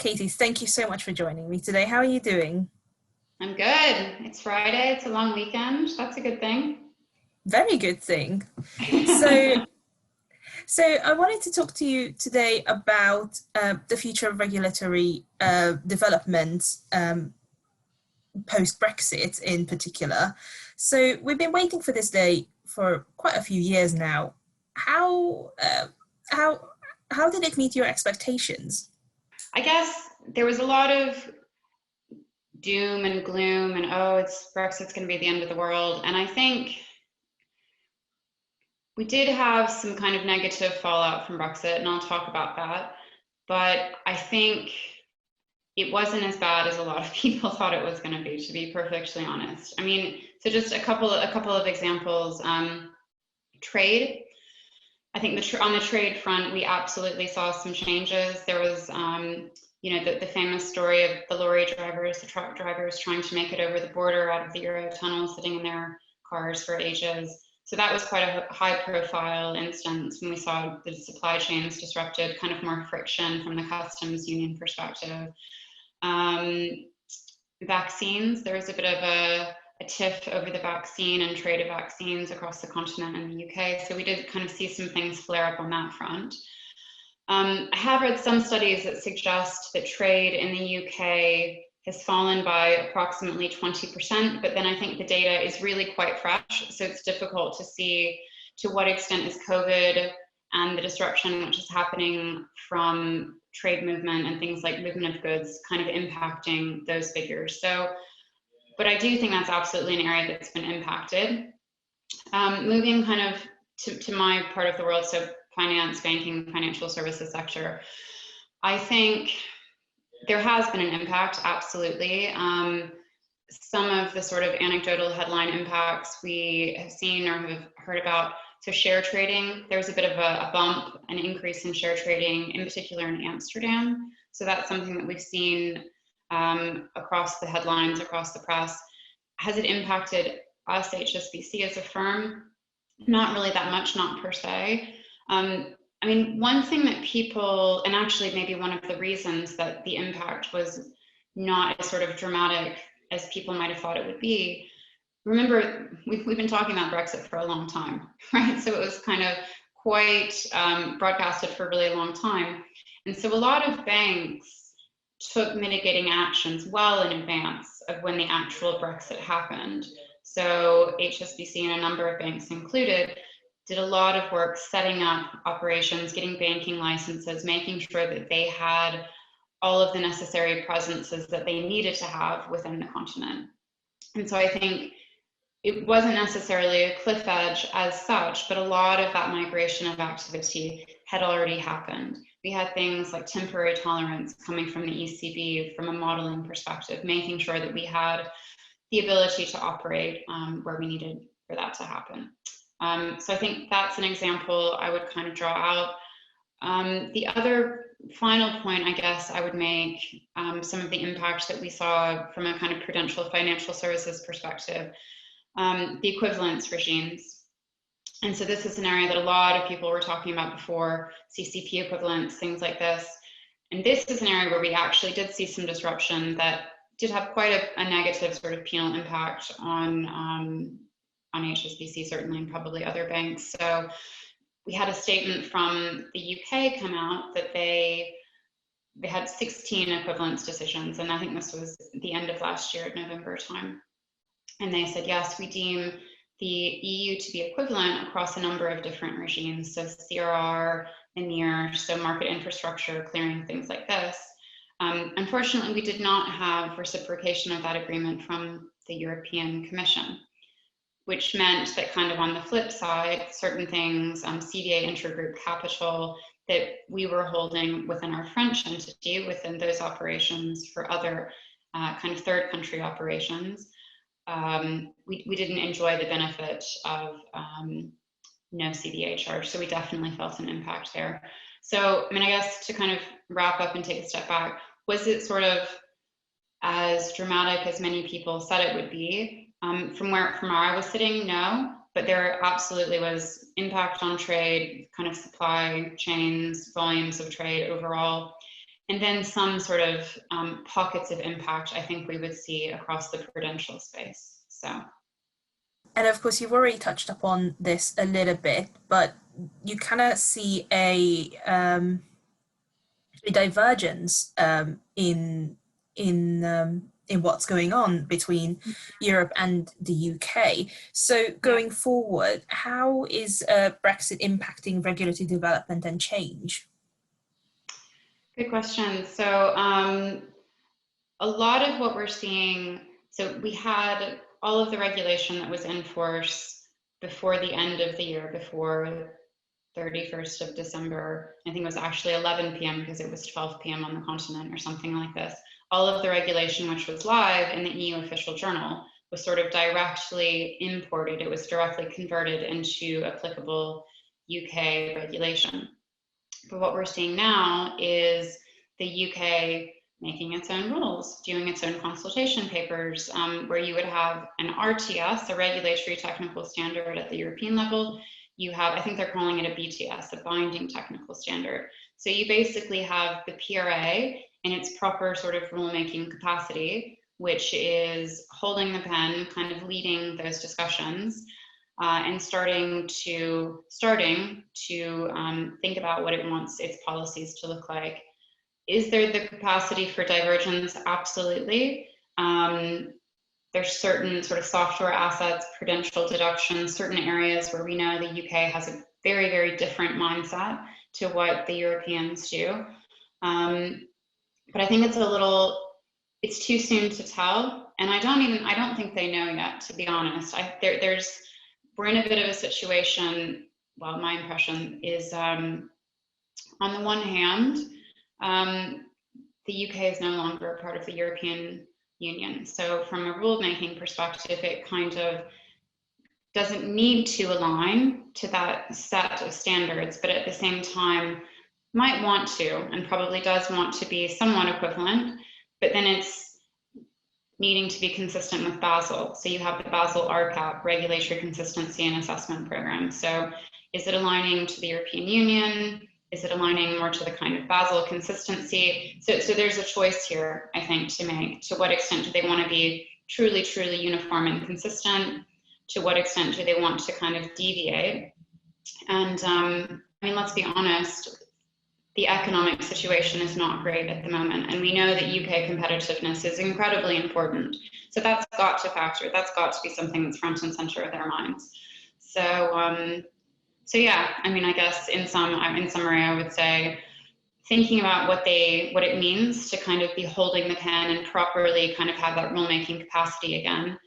Katie, thank you so much for joining me today. How are you doing? I'm good. It's Friday. It's a long weekend. That's a good thing. Very good thing. So, so I wanted to talk to you today about the future of regulatory development post Brexit in particular. So we've been waiting for this day for quite a few years now. How how how did it meet your expectations? I guess there was a lot of doom and gloom and Brexit's going to be the end of the world. And I think we did have some kind of negative fallout from Brexit, and I'll talk about that. But I think it wasn't as bad as a lot of people thought it was going to be perfectly honest. I mean, so just a couple of examples. Trade. I think on the trade front, we absolutely saw some changes. There was, the famous story of the lorry drivers, the truck drivers trying to make it over the border out of the Eurotunnel, sitting in their cars for ages. So that was quite a high-profile instance when we saw the supply chains disrupted, kind of more friction from the customs union perspective. Vaccines, there was a bit of a tiff over the vaccine and trade of vaccines across the continent and the UK. So we did kind of see some things flare up on that front. I have read some studies that suggest that trade in the UK has fallen by approximately 20%, but then I think the data is really quite fresh. So it's difficult to see to what extent is COVID and the disruption which is happening from trade movement and things like movement of goods kind of impacting those figures. So, but I do think that's absolutely an area that's been impacted. Moving kind of to my part of the world, so finance, banking, financial services sector, I think there has been an impact, absolutely. Some of the sort of anecdotal headline impacts we have seen or have heard about. So share trading, there was a bit of a bump, an increase in share trading, in particular in Amsterdam. So that's something that we've seen across the headlines, across the press. Has it impacted us, HSBC, as a firm? Not really that much, not per se. I mean, one thing that people, and actually maybe one of the reasons that the impact was not as sort of dramatic as people might have thought it would be, remember, we've been talking about Brexit for a long time, right? So it was kind of quite broadcasted for a really long time. And so a lot of banks took mitigating actions well in advance of when the actual Brexit happened. So HSBC and a number of banks included did a lot of work setting up operations, getting banking licenses, making sure that they had all of the necessary presences that they needed to have within the continent. And so I think it wasn't necessarily a cliff edge as such, but a lot of that migration of activity had already happened. We had things like temporary tolerance coming from the ECB from a modeling perspective, making sure that we had the ability to operate where we needed for that to happen. So I think that's an example I would kind of draw out. The other final point, I guess, I would make some of the impact that we saw from a kind of prudential financial services perspective, the equivalence regimes. And so this is an area that a lot of people were talking about before, CCP equivalents, things like this. And this is an area where we actually did see some disruption that did have quite a negative sort of penal impact on HSBC, certainly, and probably other banks. So we had a statement from the UK come out that they had 16 equivalence decisions, and I think this was the end of last year at November time. And they said, yes, we deem the EU to be equivalent across a number of different regimes, so CRR, EMIR, so market infrastructure, clearing, things like this. Unfortunately, we did not have reciprocation of that agreement from the European Commission, which meant that kind of on the flip side, certain things, CVA intergroup capital that we were holding within our French entity, within those operations for other kind of third country operations, we didn't enjoy the benefit of no CVA charge. So we definitely felt an impact there. So, I mean, I guess to kind of wrap up and take a step back, was it sort of as dramatic as many people said it would be? From where I was sitting, no, but there absolutely was impact on trade, kind of supply chains, volumes of trade overall. And then some sort of pockets of impact I think we would see across the prudential space. So. And of course, you've already touched upon this a little bit, but you kind of see a divergence in what's going on between Europe and the UK. So going forward, how is Brexit impacting regulatory development and change? Good question. So a lot of what we're seeing, so we had all of the regulation that was in force before the end of the year, before 31st of December. I think it was actually 11 p.m. because it was 12 p.m. on the continent or something like this. All of the regulation which was live in the EU official journal was sort of directly imported. It was directly converted into applicable UK regulation. But what we're seeing now is the UK making its own rules, doing its own consultation papers, where you would have an RTS, a regulatory technical standard at the European level. You have, I think they're calling it a BTS, a binding technical standard. So you basically have the PRA in its proper sort of rulemaking capacity, which is holding the pen, kind of leading those discussions, and starting to think about what it wants its policies to look like. Is there the capacity for divergence? Absolutely. There's certain sort of software assets, prudential deductions, certain areas where we know the UK has a very, very different mindset to what the Europeans do. But I think it's too soon to tell. And I don't think they know yet, to be honest. We're in a bit of a situation, well, my impression is, on the one hand, the UK is no longer a part of the European Union. So from a rulemaking perspective, it kind of doesn't need to align to that set of standards, but at the same time might want to, and probably does want to be somewhat equivalent, but then it's needing to be consistent with Basel. So you have the Basel RCAP, Regulatory Consistency and Assessment Program. So is it aligning to the European Union? Is it aligning more to the kind of Basel consistency? So there's a choice here, I think, to make. To what extent do they want to be truly, truly uniform and consistent? To what extent do they want to kind of deviate? And I mean, let's be honest, the economic situation is not great at the moment. And we know that UK competitiveness is incredibly important. So that's got to factor, that's got to be something that's front and center of their minds. So yeah, I mean, I guess in summary, I would say thinking about what it means to kind of be holding the pen and properly kind of have that rulemaking capacity again,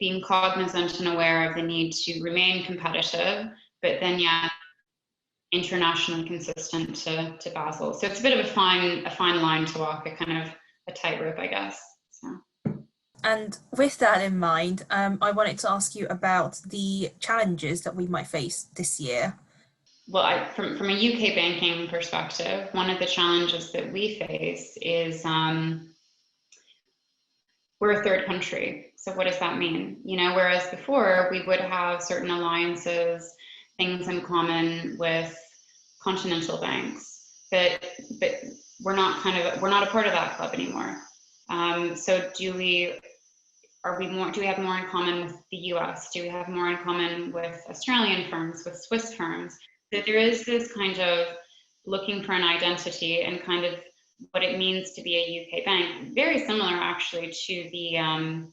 being cognizant and aware of the need to remain competitive, but then yeah, internationally consistent to Basel. So it's a bit of a fine line to walk, a kind of a tightrope, I guess. So. And with that in mind, I wanted to ask you about the challenges that we might face this year. Well, from a UK banking perspective, one of the challenges that we face is we're a third country. So what does that mean? You know, whereas before we would have certain alliances, things in common with continental banks, but we're not a part of that club anymore. So do we have more in common with the US? Do we have more in common with Australian firms, with Swiss firms? So there is this kind of looking for an identity and kind of what it means to be a UK bank. Very similar actually to the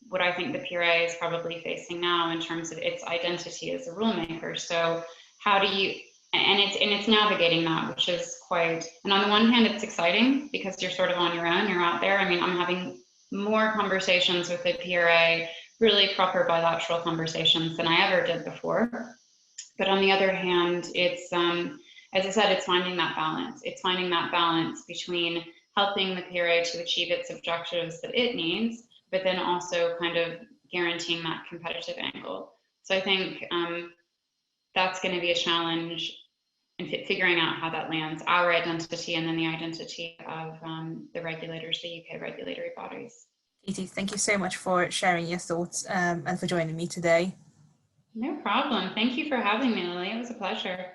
what I think the PRA is probably facing now in terms of its identity as a rulemaker. So how do you, and it's navigating that, which is quite, and on the one hand, it's exciting because you're sort of on your own, you're out there. I mean, I'm having more conversations with the PRA, really proper bilateral conversations than I ever did before. But on the other hand, it's, as I said, it's finding that balance. It's finding that balance between helping the PRA to achieve its objectives that it needs, but then also kind of guaranteeing that competitive angle. So I think that's going to be a challenge in figuring out how that lands, our identity and then the identity of the regulators, the UK regulatory bodies. Katie, thank you so much for sharing your thoughts and for joining me today. No problem. Thank you for having me, Lily. It was a pleasure.